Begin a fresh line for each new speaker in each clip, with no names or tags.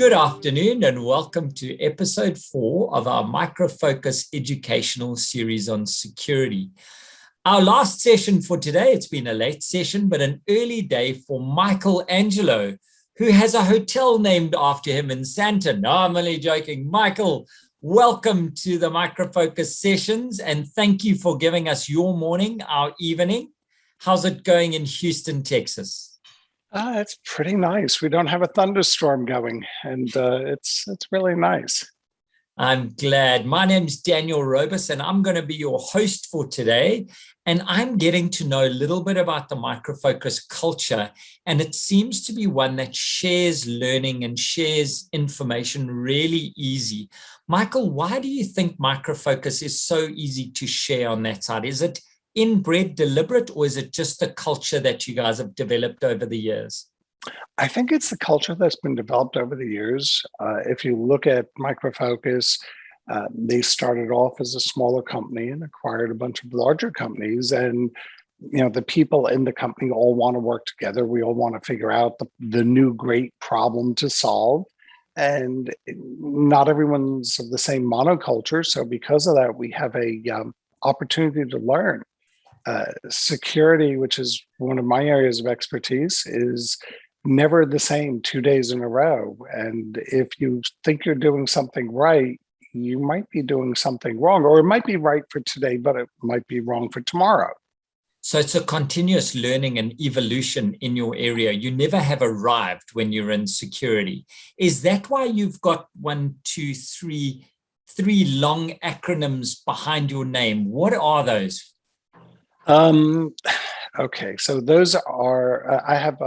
Good afternoon and welcome to episode 4 of our micro-focus educational series on security. Our last session for today, it's been a late session, but an early day for Angelo, who has a hotel named after him in Santa. No, I'm only joking. Michael, welcome to the micro-focus sessions and thank you for giving us your morning, our evening. How's it going in Houston, Texas?
It's pretty nice. We don't have a thunderstorm going, and it's really nice.
I'm glad. My name's Daniel Robus, and I'm going to be your host for today. And I'm getting to know a little bit about the microfocus culture, and it seems to be one that shares learning and shares information really easy. Michael, why do you think microfocus is so easy to share on that side? Is it inbred, deliberate, or is it just the culture that you guys have developed over the years?
I think it's the culture that's been developed over the years. If you look at Microfocus, they started off as a smaller company and acquired a bunch of larger companies. And the people in the company all want to work together. We all want to figure out the new great problem to solve. And not everyone's of the same monoculture. So because of that, we have a opportunity to learn. Security, which is one of my areas of expertise, is never the same 2 days in a row. And if you think you're doing something right, you might be doing something wrong, or it might be right for today, but it might be wrong for tomorrow.
So it's a continuous learning and evolution in your area. You never have arrived when you're in security. Is that why you've got three long acronyms behind your name? What are those?
Okay, so those are, I have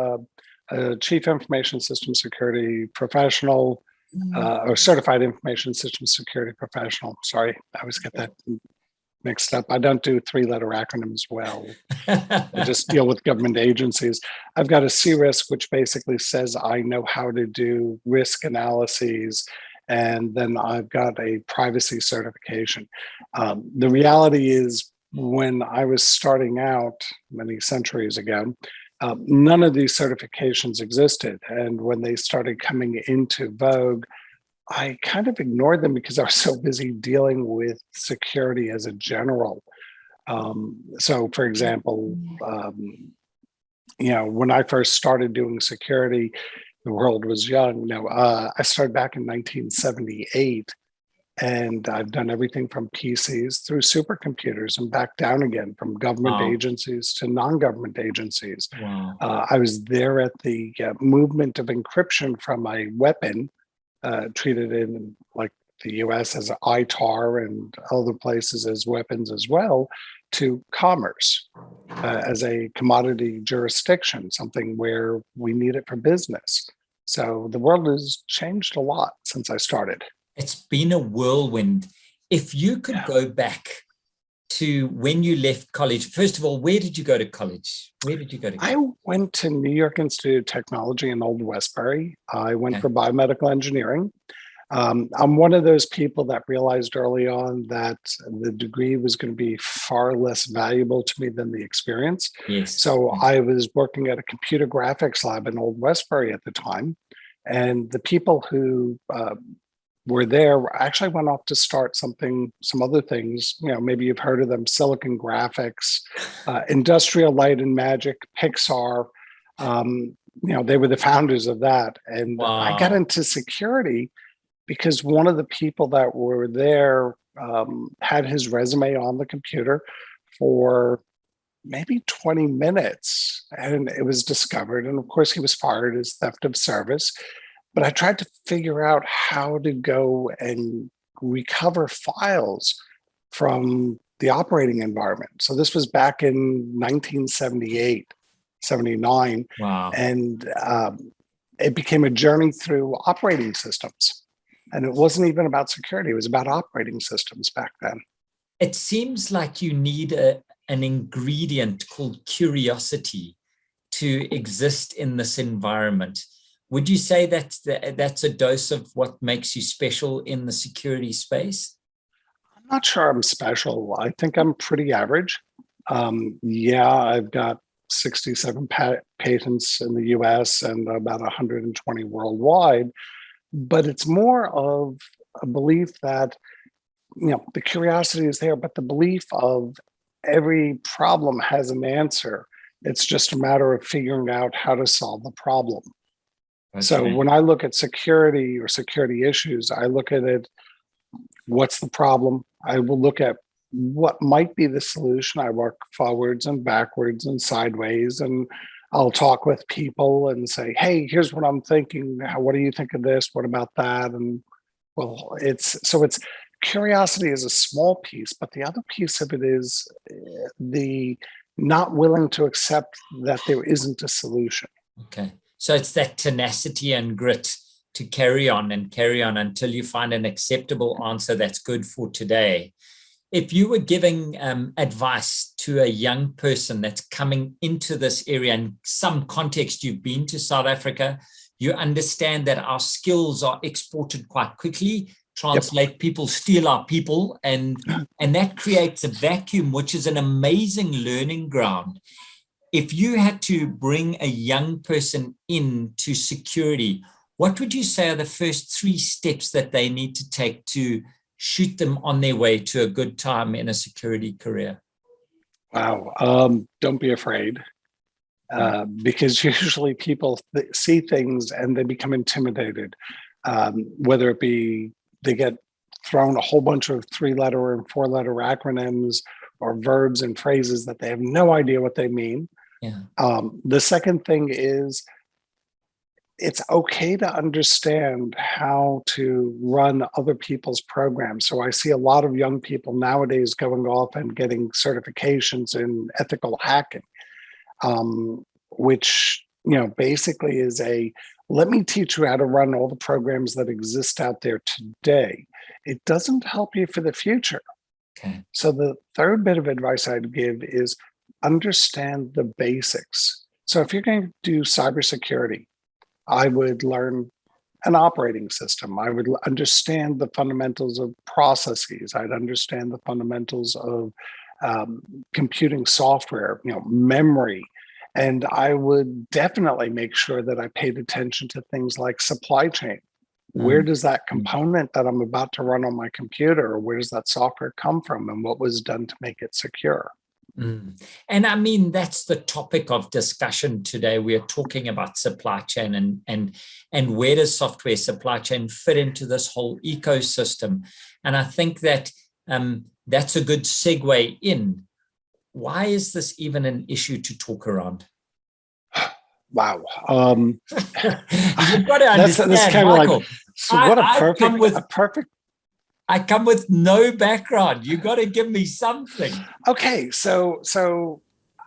a Chief Information System Security Professional, or Certified Information System Security Professional. Sorry, I always get that mixed up. I don't do three-letter acronyms well. I just deal with government agencies. I've got a CRISC, which basically says I know how to do risk analyses, and then I've got a privacy certification. The reality is, when I was starting out many centuries ago, none of these certifications existed. And when they started coming into vogue, I kind of ignored them because I was so busy dealing with security as a general. So, for example, when I first started doing security, the world was young. I started back in 1978. And I've done everything from PCs through supercomputers and back down again, from government agencies to non-government agencies.
Wow.
I was there at the movement of encryption from a weapon, treated in like the US as an ITAR and other places as weapons as well, to commerce as a commodity jurisdiction, something where we need it for business. So the world has changed a lot since I started.
It's been a whirlwind. If you could go back to when you left college, first of all, where did you go to college?
I went to New York Institute of Technology in Old Westbury. I went for biomedical engineering. I'm one of those people that realized early on that the degree was going to be far less valuable to me than the experience.
Yes.
So I was working at a computer graphics lab in Old Westbury at the time. And the people who were there actually went off to start some other things. Maybe you've heard of them: Silicon Graphics, Industrial Light and Magic, Pixar. They were the founders of that. And I got into security because one of the people that were there had his resume on the computer for maybe 20 minutes, and it was discovered. And of course, he was fired as theft of service. But I tried to figure out how to go and recover files from the operating environment. So this was back in 1978, 79.
Wow.
And it became a journey through operating systems. And it wasn't even about security. It was about operating systems back then.
It seems like you need an ingredient called curiosity to exist in this environment. Would you say that's a dose of what makes you special in the security space?
I'm not sure I'm special. I think I'm pretty average. I've got 67 patents in the US and about 120 worldwide. but it's more of a belief that, the curiosity is there, but the belief of every problem has an answer. It's just a matter of figuring out how to solve the problem. Okay. So when I look at security or security issues, I look at it, what's the problem? I will look at what might be the solution. I work forwards and backwards and sideways, and I'll talk with people and say, hey, here's what I'm thinking. What do you think of this? What about that? And well, it's curiosity is a small piece, but the other piece of it is the not willing to accept that there isn't a solution.
Okay. So it's that tenacity and grit to carry on until you find an acceptable answer that's good for today. If you were giving advice to a young person that's coming into this area, in some context, you've been to South Africa, you understand that our skills are exported quite quickly, translate, yep. People steal our people, and that creates a vacuum, which is an amazing learning ground. If you had to bring a young person into security, what would you say are the first 3 steps that they need to take to shoot them on their way to a good time in a security career?
Wow. Don't be afraid. Because usually people see things and they become intimidated, whether it be they get thrown a whole bunch of 3-letter and 4-letter acronyms or verbs and phrases that they have no idea what they mean.
Yeah.
The second thing is it's okay to understand how to run other people's programs. So I see a lot of young people nowadays going off and getting certifications in ethical hacking, which, basically is let me teach you how to run all the programs that exist out there today. It doesn't help you for the future.
Okay.
So the third bit of advice I'd give is understand the basics. So if you're going to do cybersecurity, I would learn an operating system. I would understand the fundamentals of processes. I'd understand the fundamentals of computing software, memory. And I would definitely make sure that I paid attention to things like supply chain. Where does that component that I'm about to run on my computer, or where does that software come from, and what was done to make it secure?
And I mean, that's the topic of discussion today. We are talking about supply chain and where does software supply chain fit into this whole ecosystem? And I think that that's a good segue in. Why is this even an issue to talk around?
Wow.
You've got to understand,
that's kind
Michael.
Of like, so what a perfect.
I come with no background. You got to give me something.
Okay, so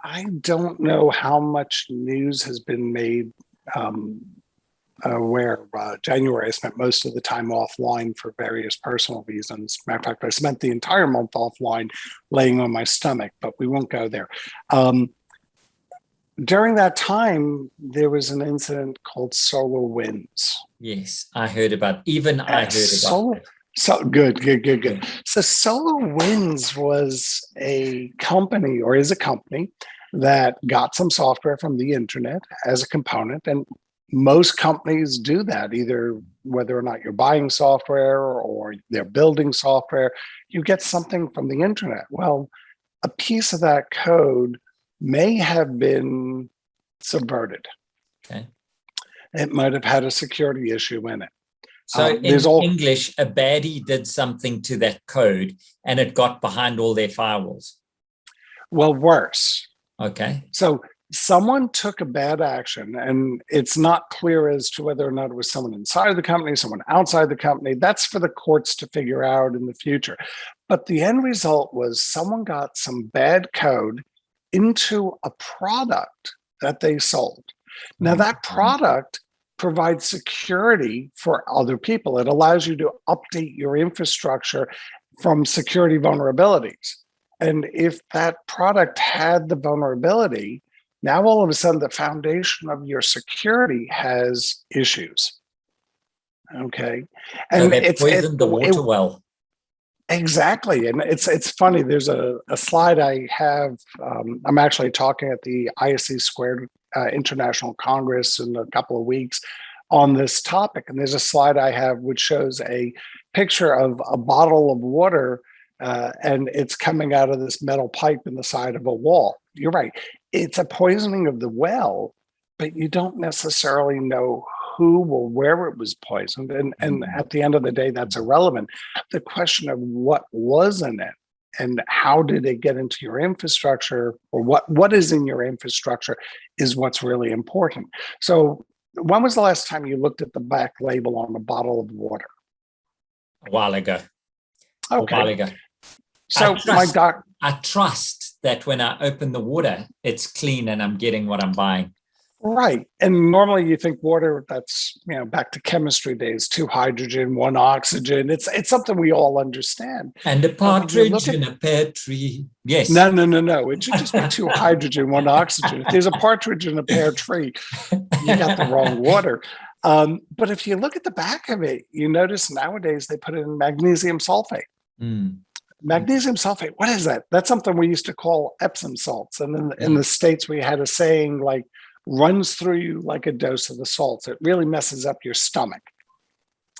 I don't know how much news has been made where January I spent most of the time offline for various personal reasons. Matter of fact, I spent the entire month offline laying on my stomach, but we won't go there. During that time, there was an incident called SolarWinds.
Yes, I heard about it. I heard about it.
So good. So SolarWinds was a company, or is a company, that got some software from the internet as a component. And most companies do that, either whether or not you're buying software or they're building software, you get something from the internet. Well, a piece of that code may have been subverted.
Okay.
It might have had a security issue in it.
So in English, a baddie did something to that code and it got behind all their firewalls.
Well, worse.
Okay.
So someone took a bad action, and it's not clear as to whether or not it was someone inside the company, someone outside the company. That's for the courts to figure out in the future. But the end result was someone got some bad code into a product that they sold. Now, that product provides security for other people. It allows you to update your infrastructure from security vulnerabilities. And if that product had the vulnerability, now all of a sudden the foundation of your security has issues. Okay.
And so they poisoned the water well.
Exactly. And it's funny. There's a slide I have. I'm actually talking at the ISC Squared International Congress in a couple of weeks on this topic. And there's a slide I have which shows a picture of a bottle of water, and it's coming out of this metal pipe in the side of a wall. You're right. It's a poisoning of the well, but you don't necessarily know who or where it was poisoned. And at the end of the day, that's irrelevant. The question of what was in it and how did it get into your infrastructure, or what is in your infrastructure, is what's really important. So when was the last time you looked at the back label on a bottle of water?
A while ago.
Okay.
A while ago.
So
I trust that when I open the water, it's clean and I'm getting what I'm buying.
Right. And normally you think water, that's, back to chemistry days, 2 hydrogen, 1 oxygen. It's something we all understand.
And a partridge in a pear tree. Yes.
No. It should just be 2 hydrogen, 1 oxygen. If there's a partridge in a pear tree, you got the wrong water. But if you look at the back of it, you notice nowadays they put in magnesium sulfate. Magnesium sulfate, what is that? That's something we used to call Epsom salts. And then in the States, we had a saying like, runs through you like a dose of the salts. It really messes up your stomach.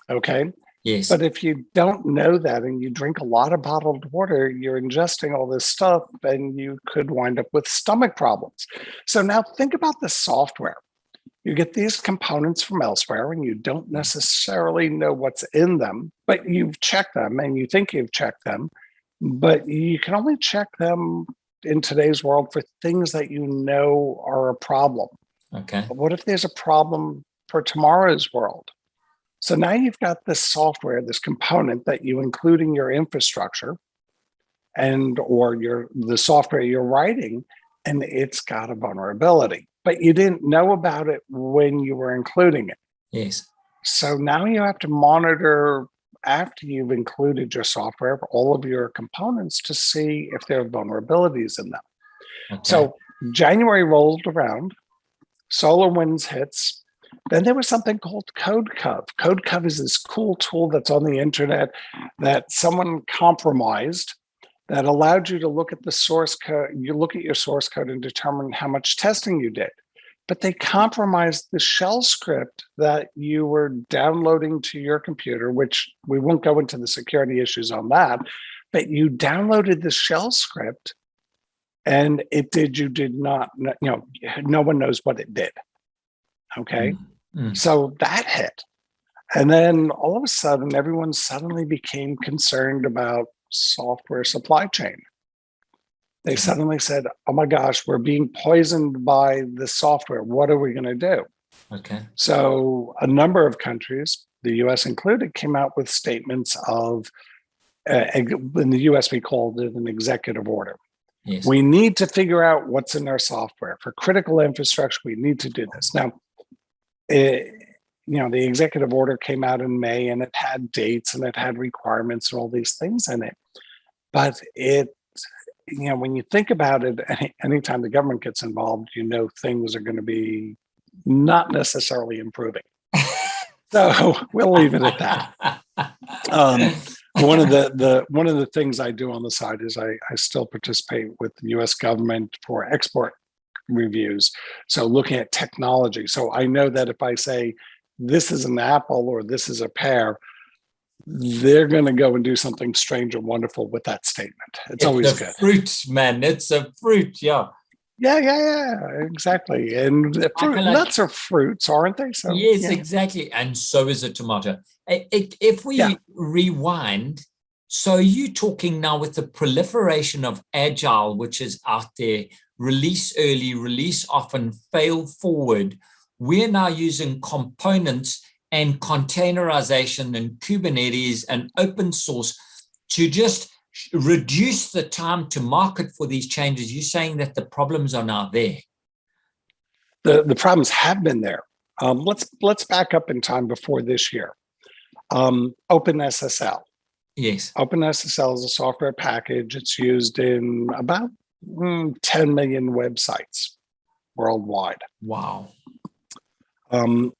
Okay.
Yes.
But if you don't know that and you drink a lot of bottled water, you're ingesting all this stuff and you could wind up with stomach problems. So now think about the software. You get these components from elsewhere and you don't necessarily know what's in them, but you've checked them and you think you've checked them, but you can only check them in today's world for things that you know are a problem.
Okay.
But what if there's a problem for tomorrow's world? So now you've got this software, this component that you include in your infrastructure or the software you're writing, and it's got a vulnerability, but you didn't know about it when you were including it.
Yes.
So now you have to monitor after you've included your software, all of your components, to see if there are vulnerabilities in them. Okay. So January rolled around, SolarWinds hits. Then there was something called CodeCov. CodeCov is this cool tool that's on the internet that someone compromised that allowed you to look at the source code. You look at your source code and determine how much testing you did. But they compromised the shell script that you were downloading to your computer, which we won't go into the security issues on that, but you downloaded the shell script and you did not, no one knows what it did. Okay. So that hit. And then all of a sudden, everyone suddenly became concerned about software supply chain. They suddenly said, oh my gosh, we're being poisoned by the software. What are we going to do?
Okay.
So a number of countries, the US included, came out with statements of, in the US, we called it an executive order.
Yes.
We need to figure out what's in our software. For critical infrastructure, we need to do this. Now, the executive order came out in May and it had dates and it had requirements and all these things in it. But when you think about it, anytime the government gets involved, things are going to be not necessarily improving. So we'll leave it at that. One of the things I do on the side is I still participate with the U.S. government for export reviews. So looking at technology. So I know that if I say this is an apple or this is a pear, they're going to go and do something strange and wonderful with that statement. It's always good.
Fruit, man. It's a fruit. Yeah.
Yeah, exactly. And nuts are fruits, aren't they? So
yes, exactly. And so is a tomato. If we rewind, so you talking now with the proliferation of agile, which is out there, release early, release often, fail forward. We're now using components and containerization and Kubernetes and open source to just reduce the time to market for these changes. You're saying that the problems are now there.
The problems have been there. Let's back up in time before this year. OpenSSL.
Yes.
OpenSSL is a software package. It's used in about 10 million websites worldwide.
Wow.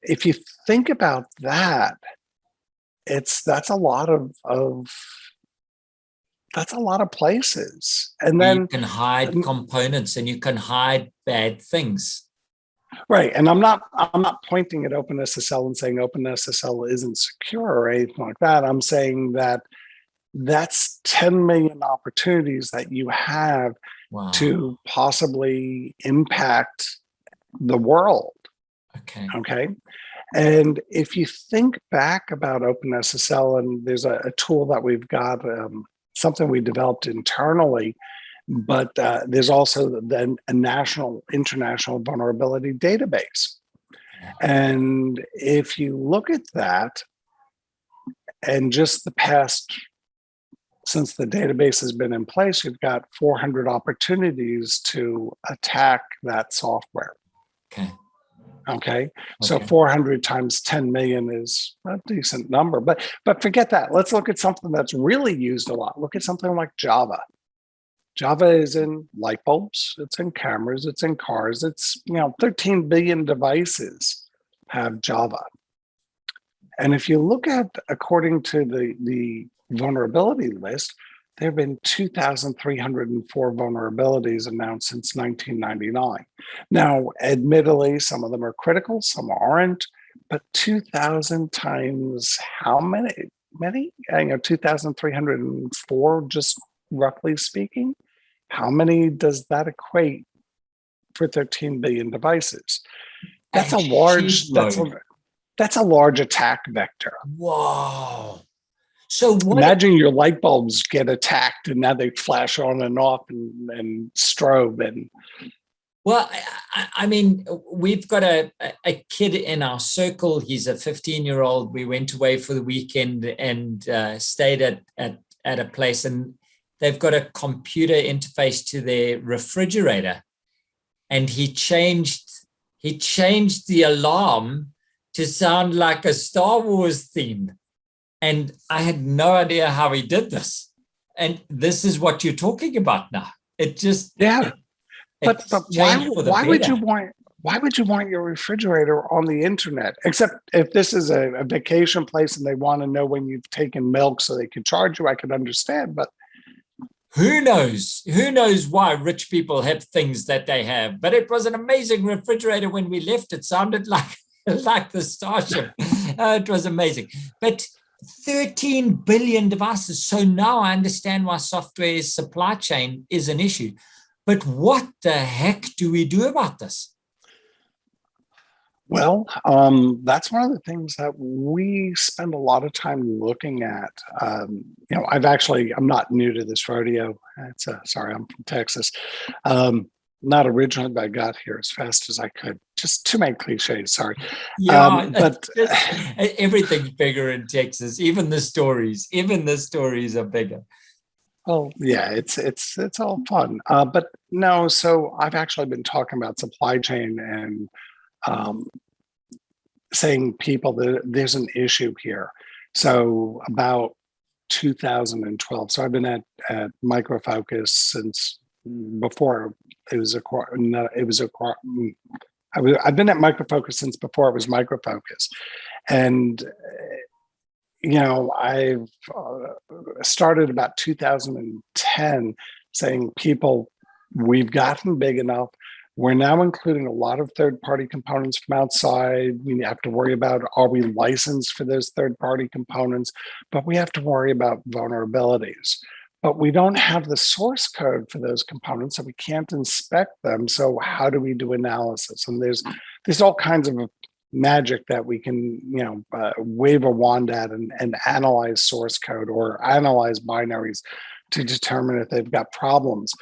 If you think about that, that's a lot of places. And then
you can hide components and you can hide bad things.
Right. And I'm not pointing at OpenSSL and saying OpenSSL isn't secure or anything like that. I'm saying that that's 10 million opportunities that you have to possibly impact the world. Okay. And if you think back about OpenSSL, and there's a tool that we've got, something we developed internally, but there's also then a international vulnerability database. And if you look at that, and just the past, since the database has been in place, you've got 400 opportunities to attack that software. Okay. So 400 times 10 million is a decent number, but forget that. Let's look at something that's really used a lot. Look at something like Java. Java is in light bulbs, it's in cameras, it's in cars, it's, 13 billion devices have Java. And if you look at, according to the vulnerability list, there have been 2,304 vulnerabilities announced since 1999. Now, admittedly, some of them are critical, some aren't, but 2,000 times how many? 2,304, just roughly speaking. How many does that equate for 13 billion devices? That's a large attack vector.
Whoa. So
imagine your light bulbs get attacked and now they flash on and off and strobe. And
well, I mean, we've got a kid in our circle. He's a 15-year-old. We went away for the weekend and stayed at a place, and they've got a computer interface to their refrigerator, and he changed the alarm to sound like a Star Wars theme. And I had no idea how he did this. And this is what you're talking about now. It just
But why would you want your refrigerator on the internet? Except if this is a vacation place and they want to know when you've taken milk so they can charge you, I can understand. But
who knows? Who knows why rich people have things that they have? But it was an amazing refrigerator when we left. It sounded like the Starship. It was amazing. But 13 billion devices. So now I understand why software supply chain is an issue. But what the heck do we do about this?
Well, that's one of the things that we spend a lot of time looking at. I'm not new to this rodeo. Sorry, I'm from Texas. Not originally, but I got here as fast as I could. Just too many cliches, sorry.
Yeah, but everything's bigger in Texas. Even the stories are bigger.
Oh yeah, it's all fun. But no, so I've actually been talking about supply chain and saying people that there's an issue here. So about 2012. So I've been at Micro Focus since before I've been at Micro Focus since before it was Micro Focus, and I've started about 2010 saying, people, we've gotten big enough. We're now including a lot of third-party components from outside. We have to worry about, are we licensed for those third-party components? But we have to worry about vulnerabilities. But we don't have the source code for those components, so we can't inspect them. So how do we do analysis? And there's all kinds of magic that we can, wave a wand at and analyze source code or analyze binaries to determine if they've got problems.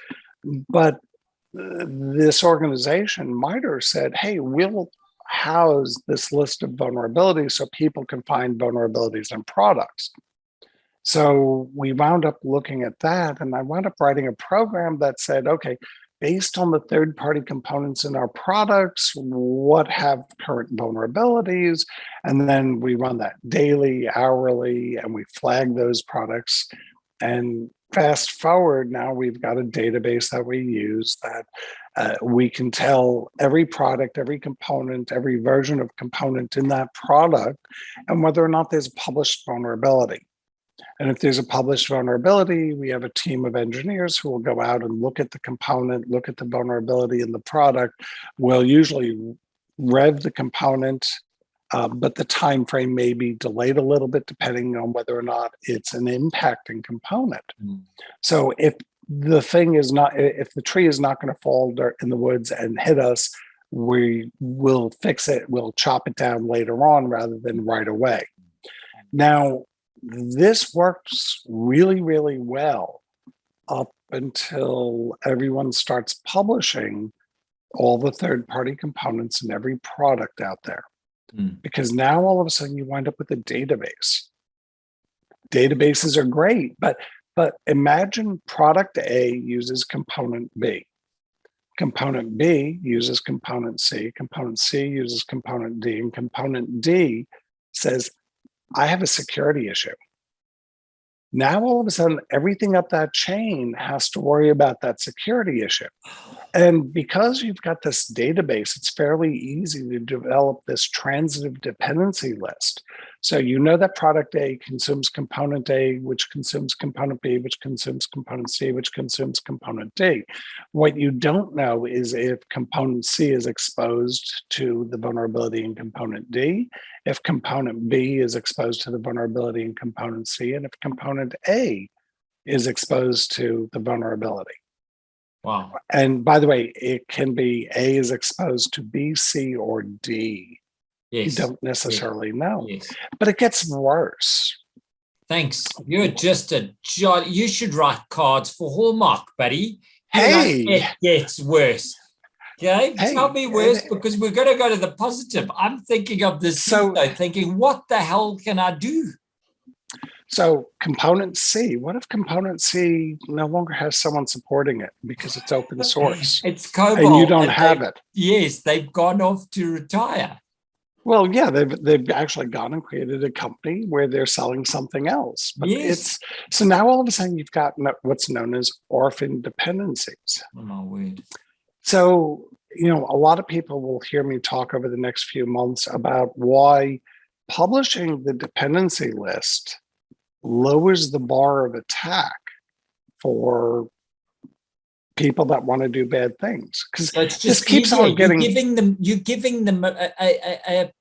But this organization, MITRE, said, hey, we'll house this list of vulnerabilities so people can find vulnerabilities in products. So we wound up looking at that, and I wound up writing a program that said, okay, based on the third-party components in our products, what have current vulnerabilities? And then we run that daily, hourly, and we flag those products. And fast forward, now we've got a database that we use that we can tell every product, every component, every version of component in that product, and whether or not there's a published vulnerability. And if there's a published vulnerability, we have a team of engineers who will go out and look at the component, look at the vulnerability in the product. We'll usually rev the component, but the time frame may be delayed a little bit depending on whether or not it's an impacting component. So if the tree is not going to fall in the woods and hit us, we will fix it. We'll chop it down later on rather than right away. Now, this works really, really well up until everyone starts publishing all the third-party components in every product out there. Because now all of a sudden you wind up with a database. Databases are great, but imagine product A uses component B. Component B uses component C uses component D, and component D says, I have a security issue. Now, all of a sudden, everything up that chain has to worry about that security issue. And because you've got this database, it's fairly easy to develop this transitive dependency list. So you know that product A consumes component A, which consumes component B, which consumes component C, which consumes component D. What you don't know is if component C is exposed to the vulnerability in component D, if component B is exposed to the vulnerability in component C, and if component A is exposed to the vulnerability.
Wow.
And by the way, it can be A is exposed to B, C, or D.
Yes.
You don't necessarily know.
Yes.
But it gets worse.
Thanks. You're just a jolly. You should write cards for Hallmark, buddy.
Hey.
It gets worse. Okay,
Hey,
tell me worse, because we're going to go to the positive. I'm thinking of this, thinking, what the hell can I do?
So component C, what if component C no longer has someone supporting it because it's open source?
It's Cobol.
And you don't have it.
Yes, they've gone off to retire.
Well, yeah, they've actually gone and created a company where they're selling something else. But so now all of a sudden you've got what's known as orphan dependencies.
Oh, my word.
So, a lot of people will hear me talk over the next few months about why publishing the dependency list lowers the bar of attack for people that want to do bad things, because
it
just keeps on getting.
You're giving them a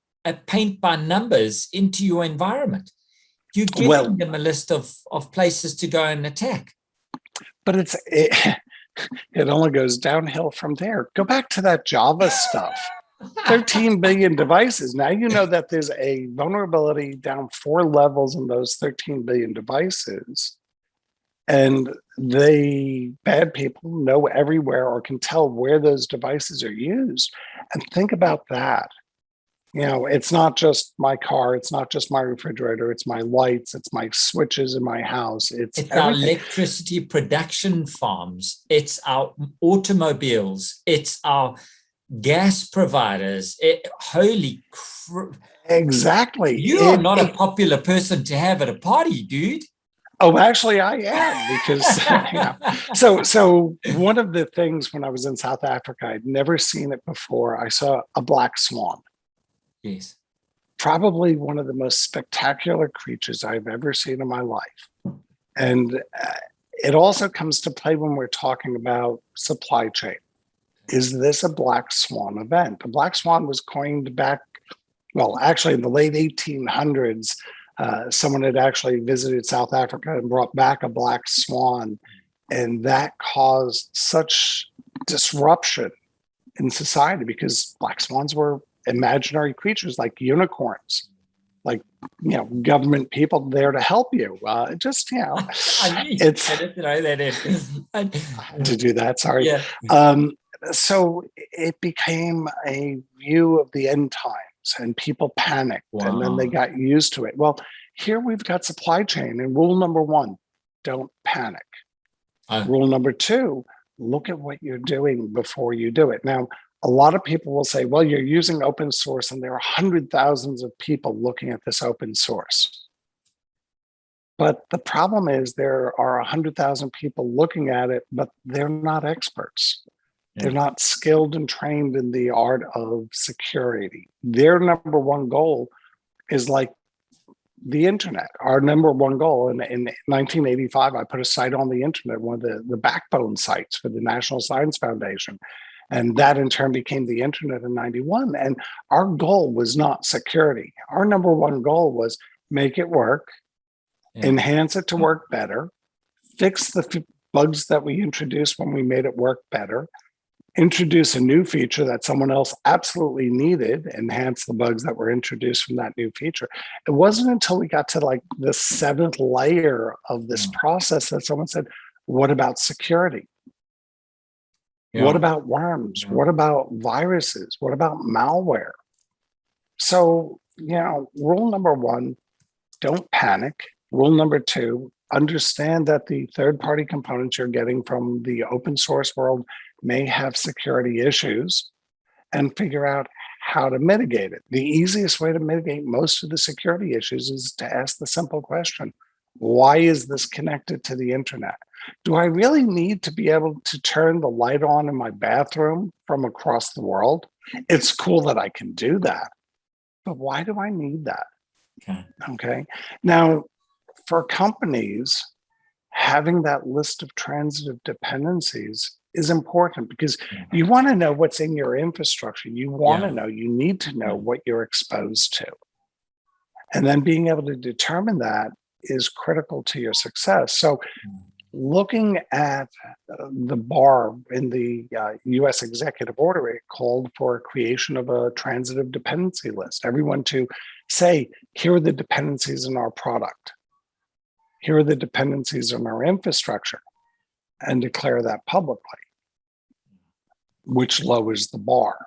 paint by numbers into your environment. You're giving them a list of places to go and attack.
But it only goes downhill from there. Go back to that Java stuff. 13 billion devices. Now you know that there's a vulnerability down 4 levels in those 13 billion devices. And bad people know everywhere or can tell where those devices are used. And think about that. It's not just my car, it's not just my refrigerator, it's my lights, it's my switches in my house. It's
our electricity production farms, it's our automobiles, it's our gas providers.
Exactly.
You are not a popular person to have at a party, dude.
Oh, actually, I am, because So one of the things when I was in South Africa, I'd never seen it before. I saw a black swan.
Yes.
Probably one of the most spectacular creatures I've ever seen in my life. And it also comes to play when we're talking about supply chain. Is this a black swan event? A black swan was coined back, actually in the late 1800s. Someone had actually visited South Africa and brought back a black swan. And that caused such disruption in society because black swans were imaginary creatures like unicorns, like, government people there to help you. I didn't know that. I had to do that. Sorry. Yeah. So it became a view of the end times and people panicked. Wow. And then they got used to it. Well, here we've got supply chain, and rule number 1, don't panic. Rule number 2, look at what you're doing before you do it. Now, a lot of people will say, well, you're using open source and there are hundreds of thousands of people looking at this open source. But the problem is there are 100,000 people looking at it, but they're not experts. Yeah. They're not skilled and trained in the art of security. Their number 1 goal is like the internet. Our number 1 goal in 1985, I put a site on the internet, one of the backbone sites for the National Science Foundation. And that in turn became the internet in 91. And our goal was not security. Our number one goal was make it work, enhance it to work better, fix the bugs that we introduced when we made it work better, introduce a new feature that someone else absolutely needed, enhance the bugs that were introduced from that new feature. It wasn't until we got to like the 7th layer of this process that someone said, what about security? What about worms? What about viruses? What about malware? So, rule number 1, don't panic. Rule number 2, understand that the third-party components you're getting from the open source world may have security issues, and figure out how to mitigate it. The easiest way to mitigate most of the security issues is to ask the simple question, why is this connected to the internet? Do I really need to be able to turn the light on in my bathroom from across the world? It's cool that I can do that, but why do I need that? Okay. Now, for companies, having that list of transitive dependencies is important because you want to know what's in your infrastructure. You want to know, you need to know what you're exposed to. And then being able to determine that is critical to your success. So looking at the bar in the US executive order, it called for a creation of a transitive dependency list. Everyone to say, here are the dependencies in our product. Here are the dependencies in our infrastructure, and declare that publicly, which lowers the bar.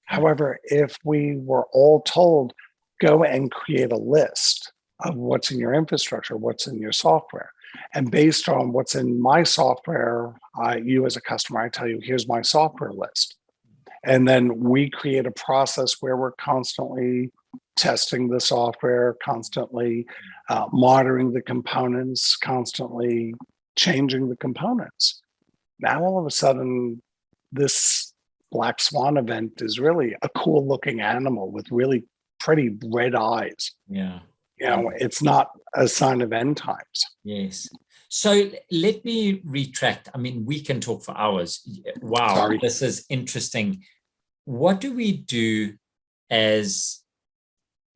However, if we were all told, go and create a list of what's in your infrastructure, what's in your software, and based on what's in my software, you as a customer, I tell you, here's my software list. And then we create a process where we're constantly testing the software, constantly monitoring the components, constantly changing the components. Now, all of a sudden, this black swan event is really a cool looking animal with really pretty red eyes. It's not a sign of end times.
Yes. So let me retract. I mean, we can talk for hours. Wow,
Sorry.
This is interesting. What do we do as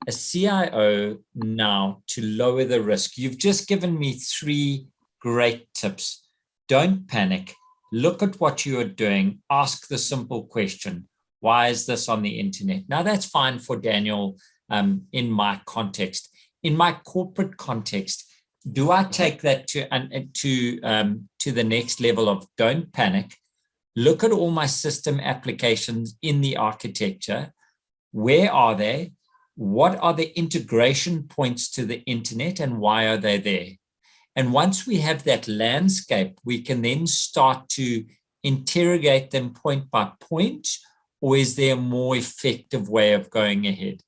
a CIO now to lower the risk? You've just given me 3 great tips. Don't panic. Look at what you are doing. Ask the simple question. Why is this on the internet? Now, that's fine for Daniel in my context. In my corporate context, do I take that to the next level of don't panic? Look at all my system applications in the architecture. Where are they? What are the integration points to the internet and why are they there? And once we have that landscape, we can then start to interrogate them point by point, or is there a more effective way of going ahead?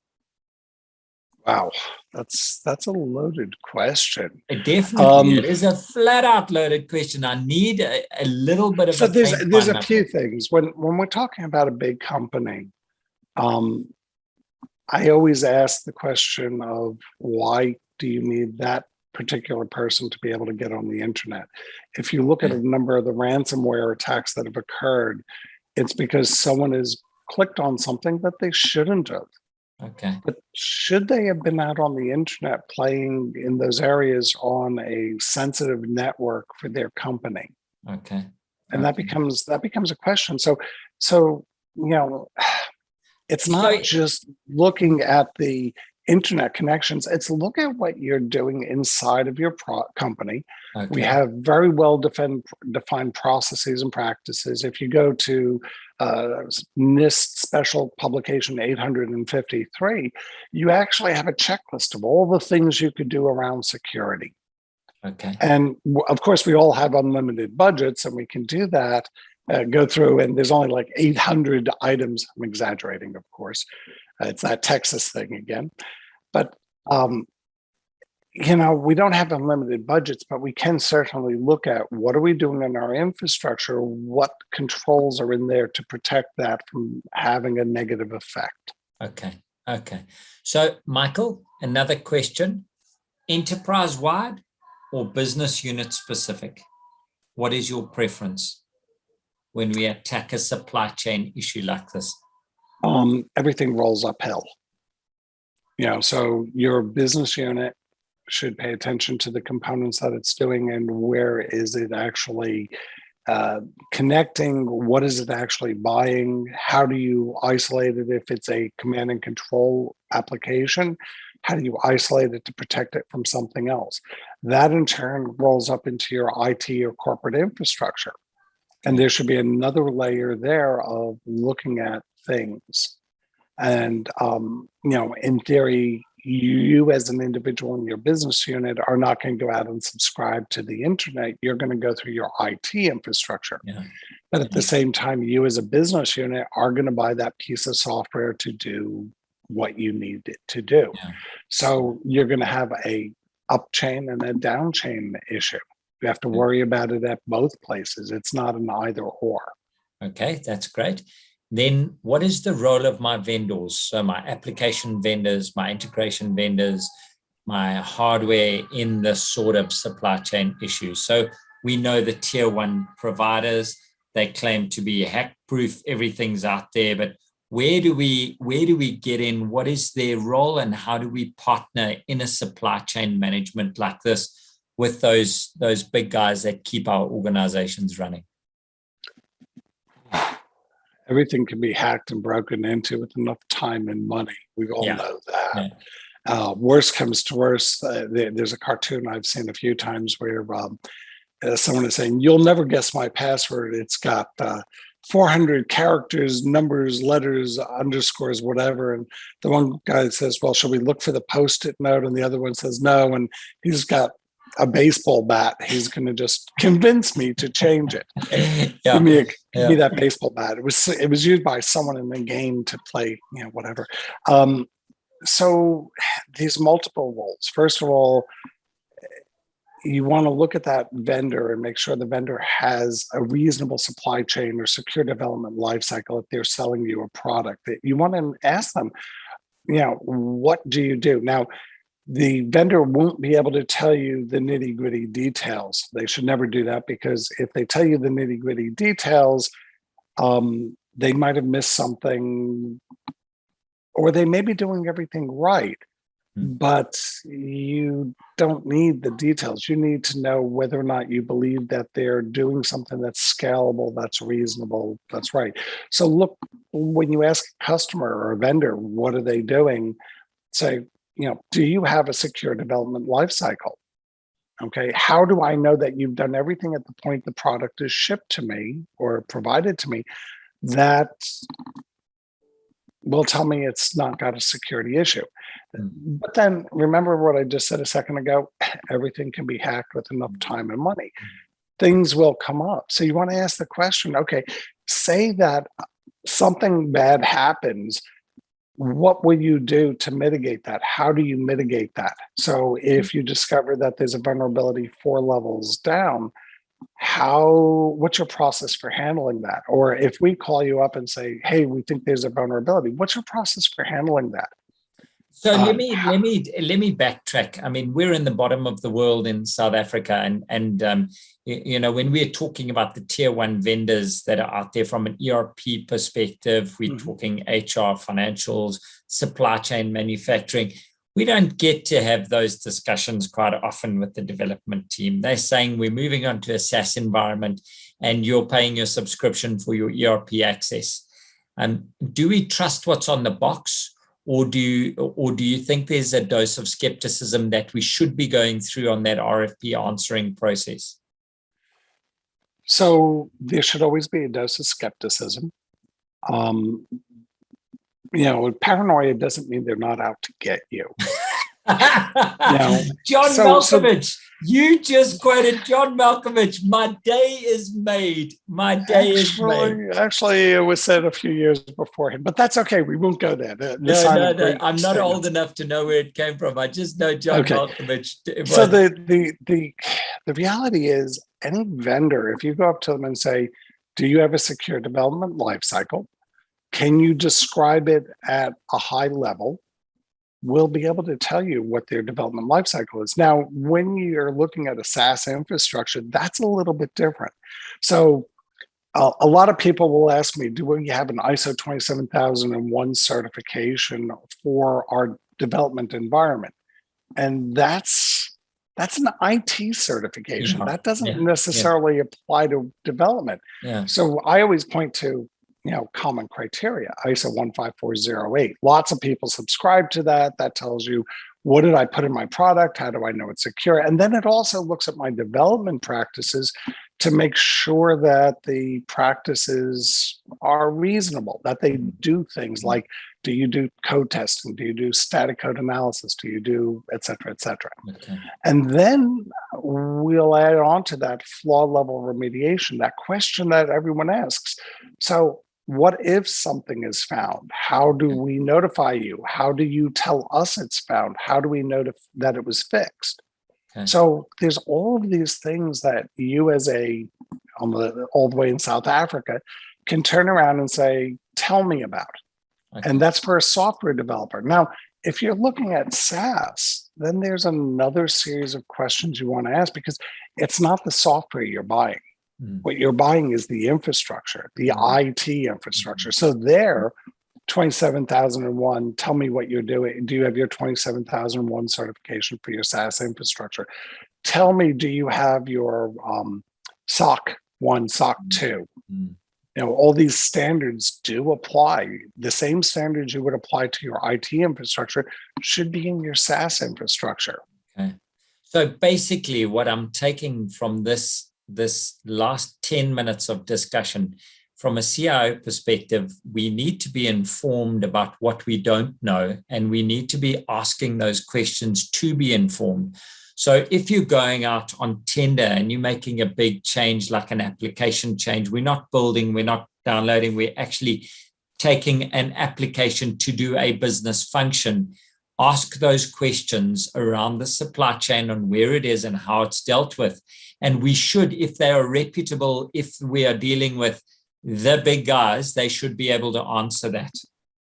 Wow, that's a loaded question.
Definitely, it is a flat out loaded question. I need a little bit of
so
a
there's a few things. When we're talking about a big company, I always ask the question of why do you need that particular person to be able to get on the internet? If you look at a number of the ransomware attacks that have occurred, it's because someone has clicked on something that they shouldn't have.
Okay.
But should they have been out on the internet playing in those areas on a sensitive network for their company?
Okay.
And that becomes a question. So it's not just looking at the internet connections, it's look at what you're doing inside of your company. Okay. We have very well defined processes and practices. If you go to NIST special publication 853, you actually have a checklist of all the things you could do around security.
Okay.
And of course, we all have unlimited budgets and we can do that, go through, and there's only like 800 items. I'm exaggerating, of course. It's that Texas thing again. But, we don't have unlimited budgets, but we can certainly look at what are we doing in our infrastructure? What controls are in there to protect that from having a negative effect?
Okay. Okay. So, Michael, another question. Enterprise-wide or business unit specific? What is your preference? when we attack a supply chain issue like this?
Everything rolls uphill. So your business unit should pay attention to the components that it's doing and where is it actually connecting, what is it actually buying, how do you isolate it if it's a command and control application, how do you isolate it to protect it from something else? That in turn rolls up into your IT or corporate infrastructure. And there should be another layer there of looking at things. And, in theory, you as an individual in your business unit are not going to go out and subscribe to the internet. You're going to go through your IT infrastructure.
Yeah.
But at the same time, you as a business unit are going to buy that piece of software to do what you need it to do.
Yeah.
So you're going to have a up chain and a down chain issue. You have to worry about it at both places. It's not an either or.
Okay, that's great. Then what is the role of my vendors? So my application vendors, my integration vendors, my hardware in this sort of supply chain issue. So we know the tier one providers, they claim to be hack proof, everything's out there, but where do we get in? What is their role and how do we partner in a supply chain management like this with those big guys that keep our organizations running?
Everything can be hacked and broken into with enough time and money. We all know that. Yeah. Worst comes to worst, there's a cartoon I've seen a few times where someone is saying, "You'll never guess my password. It's got 400 characters, numbers, letters, underscores, whatever." And the one guy says, "Well, shall we look for the Post-it note?" And the other one says, "No." And he's got a baseball bat. He's going to just convince me to change it.
Yeah.
Give me that baseball bat. It was used by someone in the game to play, whatever. So these multiple roles. First of all, you want to look at that vendor and make sure the vendor has a reasonable supply chain or secure development lifecycle if they're selling you a product. You want to ask them, what do you do? Now, the vendor won't be able to tell you the nitty-gritty details. They should never do that, because if they tell you the nitty-gritty details, they might have missed something, or they may be doing everything right, but you don't need the details. You need to know whether or not you believe that they're doing something that's scalable, that's reasonable, that's right. So look, when you ask a customer or a vendor, what are they doing? Say, do you have a secure development lifecycle? Okay, how do I know that you've done everything at the point the product is shipped to me or provided to me that will tell me it's not got a security issue? But then remember what I just said a second ago, everything can be hacked with enough time and money. Things will come up. So you want to ask the question, okay, say that something bad happens, what will you do to mitigate that? How do you mitigate that? So if you discover that there's a vulnerability 4 levels down, what's your process for handling that? Or if we call you up and say, "Hey, we think there's a vulnerability," what's your process for handling that?
So let me backtrack. I mean, we're in the bottom of the world in South Africa, and when we're talking about the tier one vendors that are out there from an ERP perspective, we're talking HR, financials, supply chain, manufacturing. We don't get to have those discussions quite often with the development team. They're saying we're moving on to a SaaS environment, and you're paying your subscription for your ERP access. Do we trust what's on the box? Or do you think there's a dose of skepticism that we should be going through on that RFP answering process?
So there should always be a dose of skepticism. Paranoia doesn't mean they're not out to get you.
John Malkovich. You just quoted John Malkovich. My day is made. My day is made.
Actually, it was said a few years before him, but that's okay. We won't go there.
No. I'm not old enough to know where it came from. I just know John Malkovich.
So the reality is, any vendor, if you go up to them and say, "Do you have a secure development lifecycle? Can you describe it at a high level?" Will be able to tell you what their development lifecycle is. Now, when you're looking at a SaaS infrastructure, that's a little bit different. So A lot of people will ask me, do we have an ISO 27001 certification for our development environment? And that's an IT certification.
Yeah,
That doesn't
yeah, yeah,
necessarily apply to development.
yeah.
So I always point to, common criteria, ISO 15408. Lots of people subscribe to that. That tells you, what did I put in my product? How do I know it's secure? And then it also looks at my development practices to make sure that the practices are reasonable, that they do things like, do you do code testing? Do you do static code analysis? Do you do et cetera, et cetera?
Okay.
And then we'll add on to that flaw level remediation, that question that everyone asks. So what if something is found? How do we notify you? How do you tell us it's found? How do we know that it was fixed?
Okay.
So there's all of these things that you as all the way in South Africa can turn around and say, tell me about.
Okay.
And that's for a software developer. Now, if you're looking at SaaS, then there's another series of questions you want to ask, because it's not the software you're buying. What you're buying is the infrastructure, the IT infrastructure. So there, 27001, tell me what you're doing. Do you have your 27001 certification for your SaaS infrastructure? Tell me, do you have your SOC 1, SOC 2? All these standards do apply. The same standards you would apply to your IT infrastructure should be in your SaaS infrastructure.
Okay. So basically what I'm taking from this last 10 minutes of discussion, from a CIO perspective, we need to be informed about what we don't know, and we need to be asking those questions to be informed. So if you're going out on tender and you're making a big change, like an application change, we're not building, we're not downloading, we're actually taking an application to do a business function. Ask those questions around the supply chain on where it is and how it's dealt with. And we should, if they are reputable, if we are dealing with the big guys, they should be able to answer that.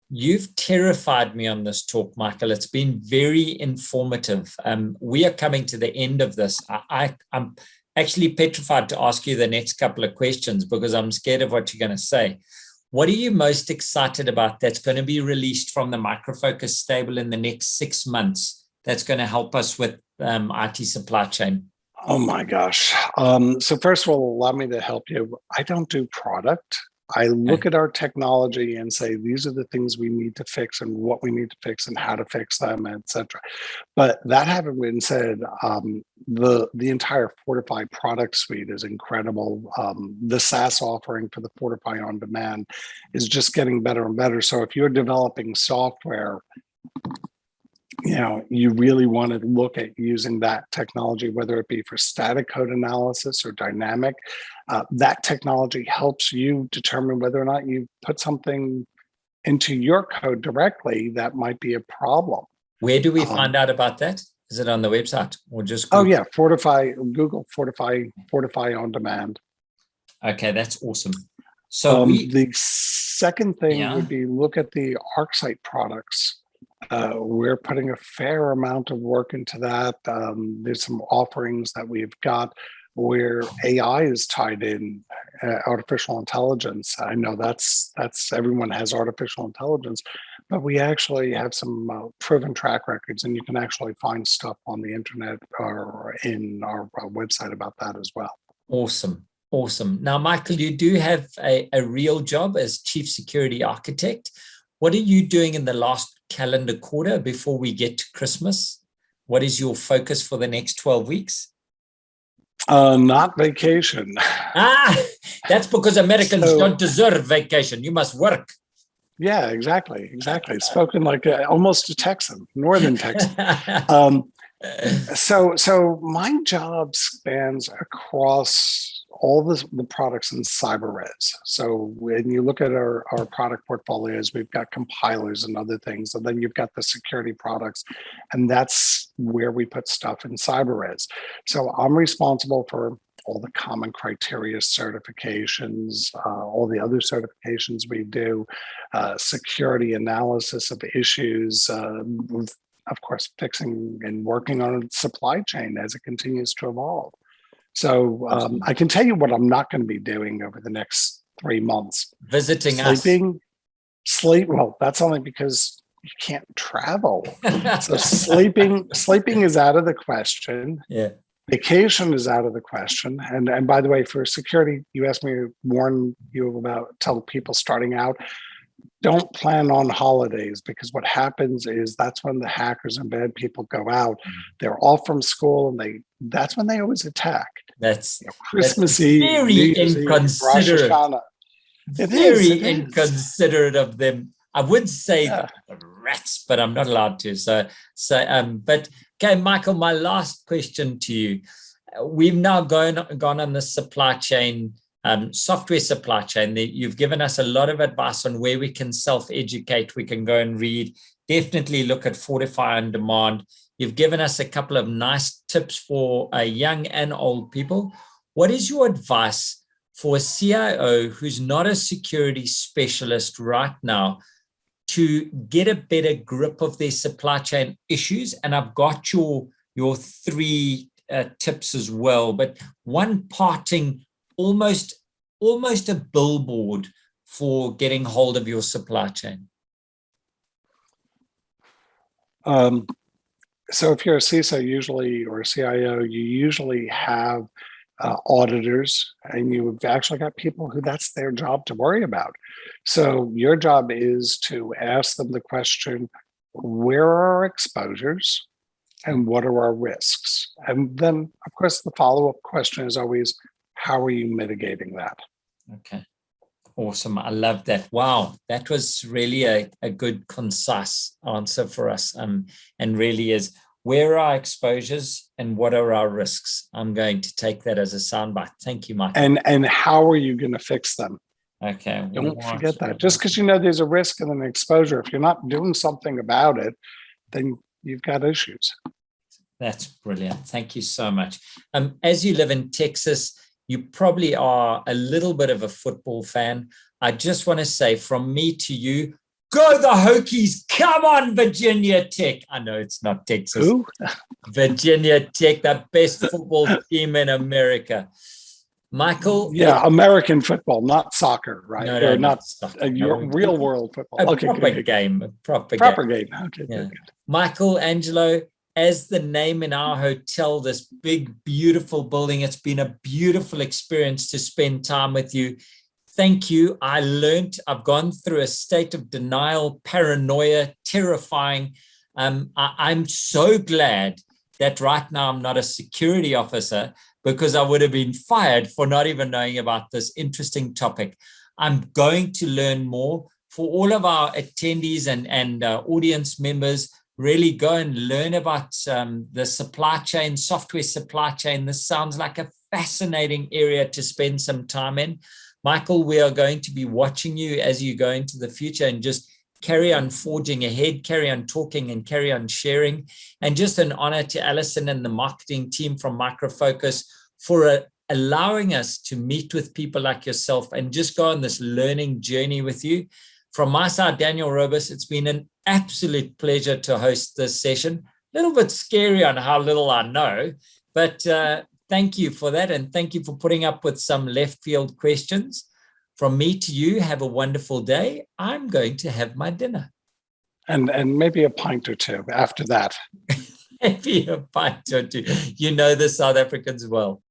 You've terrified me on this talk, Michael. It's been very informative. We are coming to the end of this. I'm actually petrified to ask you the next couple of questions because I'm scared of what you're going to say. What are you most excited about that's going to be released from the Micro Focus stable in the next 6 months that's going to help us with IT supply chain?
Oh my gosh. So first of all, allow me to help you. I don't do product. I look at our technology and say, these are the things we need to fix and what we need to fix and how to fix them, etc. But that having been said, the entire Fortify product suite is incredible. The SaaS offering for the Fortify On Demand is just getting better and better. So if you're developing software, you really want to look at using that technology, whether it be for static code analysis or dynamic. That technology helps you determine whether or not you put something into your code directly that might be a problem.
Where do we find out about that? Is it on the website or just
Google? Oh yeah, Google Fortify On Demand.
Okay, that's awesome. So
the second thing would be look at the Arcsight products. We're putting a fair amount of work into that. There's some offerings that we've got where AI is tied in, artificial intelligence. I know that's everyone has artificial intelligence, but we actually have some proven track records, and you can actually find stuff on the internet or in our website about that as well.
Awesome. Awesome. Now, Michael, you do have a real job as Chief Security Architect. What are you doing in the last calendar quarter before we get to Christmas? What is your focus for the next 12 weeks?
Not vacation.
That's because Americans don't deserve vacation. You must work.
Yeah, exactly. Spoken like almost a Texan, northern Texan. So my job spans across all the products in CyberRes. So when you look at our product portfolios, we've got compilers and other things, and then you've got the security products, and that's where we put stuff in CyberRes. So I'm responsible for all the common criteria certifications, all the other certifications we do, security analysis of issues, of course, fixing and working on supply chain as it continues to evolve. So I can tell you what I'm not going to be doing over the next 3 months.
Visiting us.
Well, that's only because you can't travel. So sleeping is out of the question.
Yeah.
Vacation is out of the question. And by the way, for security, you asked me to warn you about, tell people starting out, don't plan on holidays, because what happens is that's when the hackers and bad people go out. They're off from school, and that's when they always attack.
That's
Christmas Eve,
very
New Year's Eve, Rosh
inconsiderate.
Hashanah.
Very inconsiderate of them. I would say rats, but I'm not allowed to. But okay, Michael, my last question to you. We've now gone on the supply chain, software supply chain. You've given us a lot of advice on where we can self-educate. We can go and read. Definitely look at Fortify on Demand. You've given us a couple of nice tips for young and old people. What is your advice for a CIO who's not a security specialist right now to get a better grip of their supply chain issues? And I've got your 3 tips as well, but one parting, almost a billboard for getting hold of your supply chain.
So if you're a CISO usually, or a CIO, you usually have auditors, and you've actually got people who that's their job to worry about. So your job is to ask them the question, where are our exposures and what are our risks? And then, of course, the follow-up question is always, how are you mitigating that?
Okay. Awesome. I love that. Wow. That was really a good, concise answer for us. And really is, where are our exposures and what are our risks? I'm going to take that as a soundbite. Thank you, Michael.
And how are you going to fix them?
Okay.
Don't forget that. Just because you know there's a risk and an exposure, if you're not doing something about it, then you've got issues.
That's brilliant. Thank you so much. As you live in Texas, you probably are a little bit of a football fan. I just want to say from me to you, go the Hokies. Come on, Virginia Tech. I know it's not Texas.
Who?
Virginia Tech, the best football team in America. Michael?
Yeah, American football, not soccer, right?
No,
not
soccer.
Real world football.
A proper game. A proper
game. Okay,
yeah.
good.
Michael, Angelo, as the name in our hotel, this big, beautiful building, it's been a beautiful experience to spend time with you. Thank you. I've gone through a state of denial, paranoia, terrifying. I'm so glad that right now I'm not a security officer, because I would have been fired for not even knowing about this interesting topic. I'm going to learn more. For all of our attendees and audience members, really go and learn about the supply chain, software supply chain. This sounds like a fascinating area to spend some time in. Michael, we are going to be watching you as you go into the future, and just carry on forging ahead, carry on talking and carry on sharing. And just an honor to Alison and the marketing team from Micro Focus for allowing us to meet with people like yourself and just go on this learning journey with you. From my side, Daniel Robus, it's been an absolute pleasure to host this session. A little bit scary on how little I know, but thank you for that. And thank you for putting up with some left field questions. From me to you, have a wonderful day. I'm going to have my dinner.
And maybe a pint or two after that.
Maybe a pint or two. You know the South Africans well.